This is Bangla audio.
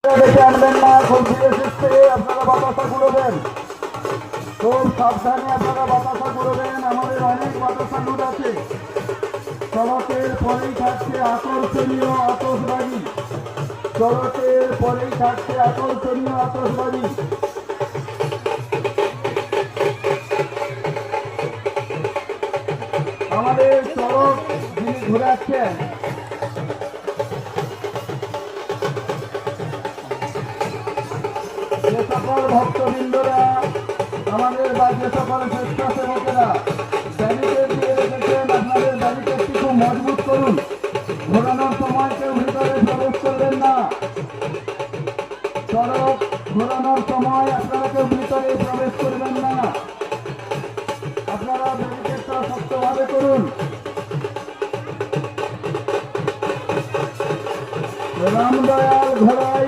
দেখে আনবেন না, খুব ধীরে সুস্থে আপনারা বাতাসা ঘুরবেন, খুব সাবধানে আপনারা বাতাসা ঘুরবেন। আমাদের অনেক বাতাসা লুট আছে। সড়কের পরেই থাকছে আকর্ষণীয় আতশবাজি, সড়কের পরেই থাকছে আকর্ষণীয় আতশবাজি। আমাদের সড়ক যিনি ঘুরাচ্ছেন যে সকল ভক্তবৃন্দরা আমাদের বা যে সকল স্বেচ্ছাসেবকেরা ব্যারিকেড দিয়ে রেখেছেন, আপনাদের ব্যারিকেডটি খুব মজবুত করুন। ঘোরানোর সময় কেউ ভিতরে প্রবেশ করবেন না। সড়ক ঘোরানোর সময় আপনারা কেউ ভিতরে প্রবেশ করবেন না। আপনারা ব্যারিকেডটা শক্তভাবে করুন। রামদয়াল ঘোড়াই